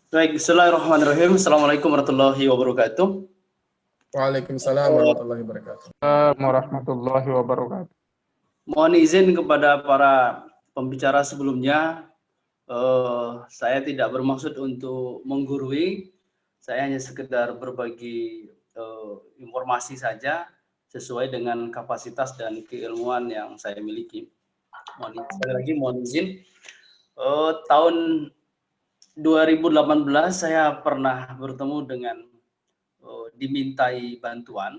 Baik, bismillahirrahmanirrahim. Assalamualaikum warahmatullahi wabarakatuh. Waalaikumsalam warahmatullahi wabarakatuh. Warahmatullahi wabarakatuh. Mohon izin kepada para pembicara sebelumnya, saya tidak bermaksud untuk menggurui, saya hanya sekedar berbagi informasi saja sesuai dengan kapasitas dan keilmuan yang saya miliki. Sekali lagi mohon izin. Tahun 2018 saya pernah bertemu dengan dimintai bantuan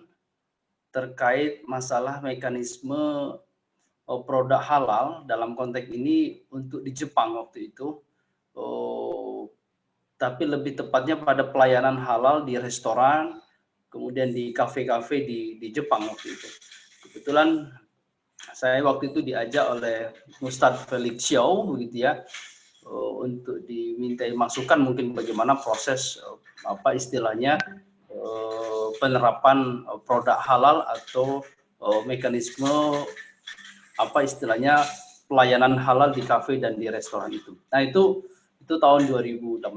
terkait masalah mekanisme produk halal dalam konteks ini untuk di Jepang waktu itu, tapi lebih tepatnya pada pelayanan halal di restoran, kemudian di kafe-kafe di Jepang waktu itu. Kebetulan saya waktu itu diajak oleh Ustadz Felix Xiao begitu ya, untuk dimintai masukan mungkin bagaimana proses apa istilahnya penerapan produk halal atau mekanisme apa istilahnya pelayanan halal di kafe dan di restoran itu. Nah, itu tahun 2018.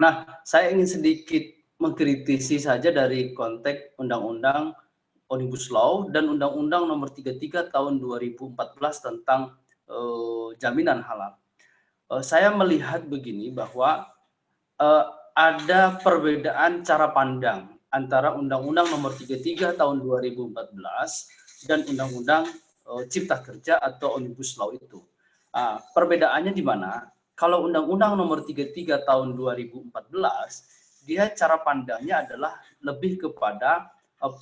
Nah, saya ingin sedikit mengkritisi saja dari konteks Undang-Undang Omnibus Law dan Undang-Undang Nomor 33 Tahun 2014 tentang jaminan halal. Saya melihat begini bahwa ada perbedaan cara pandang antara Undang-Undang Nomor 33 Tahun 2014 dan Undang-Undang Cipta Kerja atau Omnibus Law itu. Perbedaannya di mana? Kalau Undang-Undang Nomor 33 Tahun 2014, dia cara pandangnya adalah lebih kepada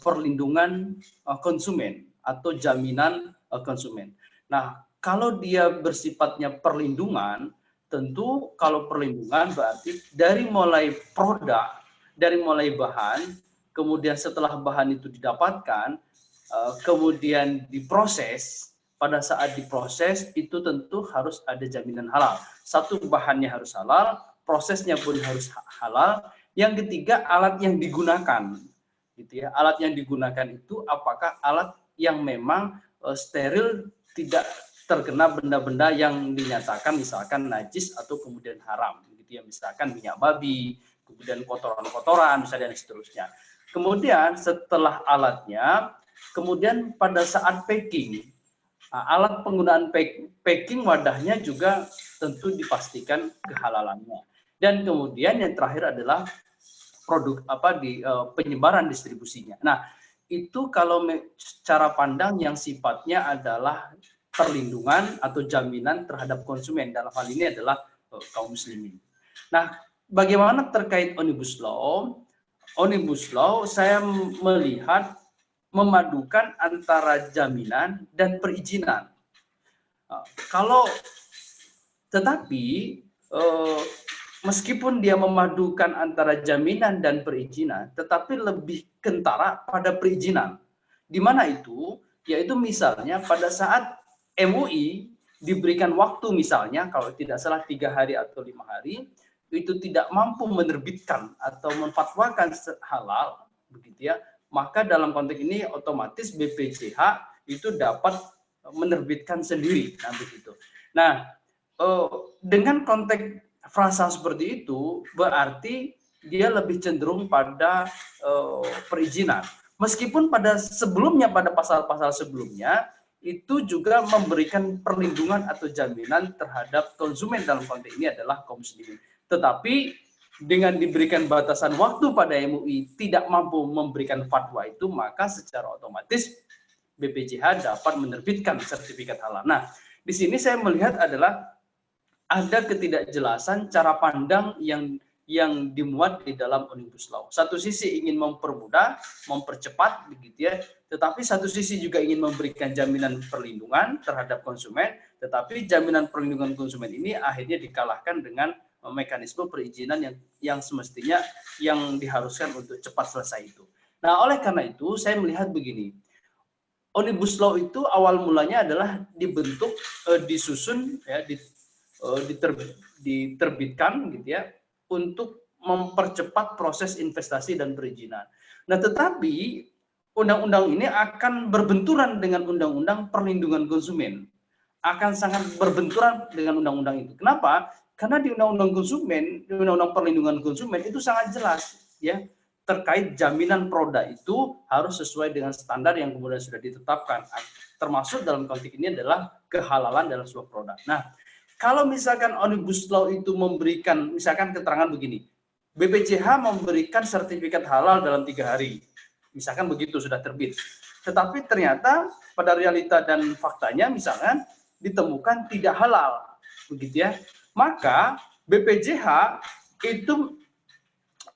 perlindungan konsumen atau jaminan konsumen. Nah, kalau dia bersifatnya perlindungan, tentu kalau perlindungan berarti dari mulai produk, dari mulai bahan, kemudian setelah bahan itu didapatkan, kemudian diproses, pada saat diproses itu tentu harus ada jaminan halal. Satu, bahannya harus halal, prosesnya pun harus halal. Yang ketiga, alat yang digunakan, gitu ya. Alat yang digunakan itu apakah alat yang memang steril, tidak terkena benda-benda yang dinyatakan misalkan najis atau kemudian haram, gitu ya, misalkan minyak babi, kemudian kotoran-kotoran, misalnya dan seterusnya. Kemudian setelah alatnya, kemudian pada saat packing, alat penggunaan packing wadahnya juga tentu dipastikan kehalalannya. Dan kemudian yang terakhir adalah produk penyebaran distribusinya. Nah, itu kalau cara pandang yang sifatnya adalah perlindungan atau jaminan terhadap konsumen, dalam hal ini adalah kaum muslimin. Nah, bagaimana terkait Omnibus Law? Omnibus Law saya melihat memadukan antara jaminan dan perizinan. Tetapi meskipun dia memadukan antara jaminan dan perizinan, tetapi lebih kentara pada perizinan. Di mana itu? Yaitu misalnya pada saat MUI diberikan waktu misalnya, kalau tidak salah 3 hari atau 5 hari, itu tidak mampu menerbitkan atau memfatwakan halal, begitu ya, maka dalam konteks ini otomatis BPJH itu dapat menerbitkan sendiri. Nah, begitu. Nah, dengan konteks frasa seperti itu, berarti dia lebih cenderung pada perizinan. Meskipun pada sebelumnya, pada pasal-pasal sebelumnya, itu juga memberikan perlindungan atau jaminan terhadap konsumen, dalam konteks ini adalah kaum muslimin. Tetapi dengan diberikan batasan waktu pada MUI tidak mampu memberikan fatwa itu, maka secara otomatis BPJH dapat menerbitkan sertifikat halal. Nah, di sini saya melihat adalah ada ketidakjelasan cara pandang yang dimuat di dalam Omnibus Law. Satu sisi ingin mempermudah, mempercepat, begitu ya, tetapi satu sisi juga ingin memberikan jaminan perlindungan terhadap konsumen, tetapi jaminan perlindungan konsumen ini akhirnya dikalahkan dengan mekanisme perizinan yang semestinya yang diharuskan untuk cepat selesai itu. Nah, oleh karena itu saya melihat begini, Omnibus Law itu awal mulanya adalah dibentuk, disusun, ya, diterbitkan, gitu ya, untuk mempercepat proses investasi dan perizinan. Nah, tetapi undang-undang ini akan berbenturan dengan undang-undang perlindungan konsumen, akan sangat berbenturan dengan undang-undang itu. Kenapa? Karena di Undang-Undang Konsumen, di Undang-Undang Perlindungan Konsumen itu sangat jelas ya, terkait jaminan produk itu harus sesuai dengan standar yang kemudian sudah ditetapkan. Termasuk dalam konteks ini adalah kehalalan dalam sebuah produk. Nah, kalau misalkan Omnibus Law itu memberikan misalkan keterangan begini, BPJH memberikan sertifikat halal dalam 3 hari. Misalkan begitu sudah terbit. Tetapi ternyata pada realita dan faktanya misalkan ditemukan tidak halal. Begitu ya. Maka BPJH itu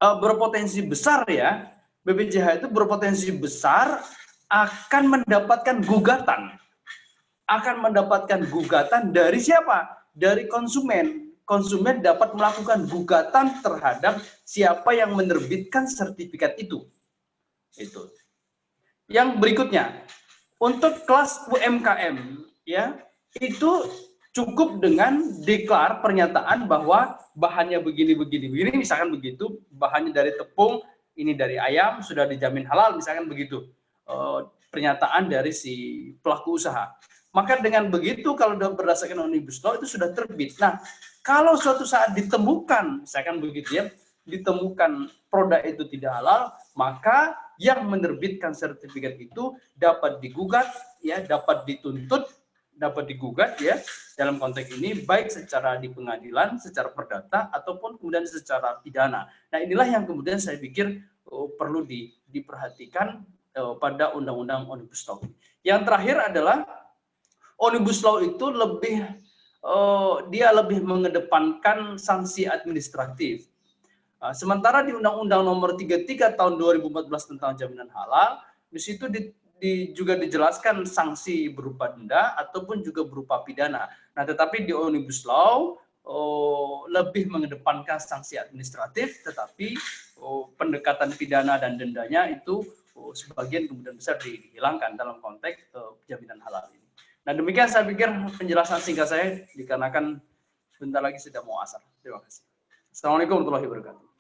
berpotensi besar ya, BPJH itu berpotensi besar akan mendapatkan gugatan. Akan mendapatkan gugatan dari siapa? Dari konsumen. Konsumen dapat melakukan gugatan terhadap siapa yang menerbitkan sertifikat itu. Itu. Yang berikutnya, untuk kelas UMKM ya, itu cukup dengan deklar pernyataan bahwa bahannya begini, misalkan begitu, bahannya dari tepung, ini dari ayam, sudah dijamin halal, misalkan begitu. Pernyataan dari si pelaku usaha. Maka dengan begitu, kalau berdasarkan Omnibus Law itu sudah terbit. Nah, kalau suatu saat ditemukan, misalkan begitu ya, ditemukan produk itu tidak halal, maka yang menerbitkan sertifikat itu dapat digugat, ya, dapat dituntut, dapat digugat ya dalam konteks ini baik secara di pengadilan, secara perdata ataupun kemudian secara pidana. Nah, inilah yang kemudian saya pikir perlu diperhatikan pada Undang-Undang Omnibus Law. Yang terakhir adalah Omnibus Law itu dia lebih mengedepankan sanksi administratif. Sementara di Undang-Undang Nomor 33 Tahun 2014 tentang jaminan halal, di situ juga dijelaskan sanksi berupa denda ataupun juga berupa pidana. Nah, tetapi di Omnibus Law lebih mengedepankan sanksi administratif, tetapi pendekatan pidana dan dendanya itu sebagian kemudian besar dihilangkan dalam konteks jaminan halal ini. Nah, demikian saya pikir penjelasan singkat saya, dikarenakan sebentar lagi sudah mau asar. Terima kasih. Assalamualaikum warahmatullahi wabarakatuh.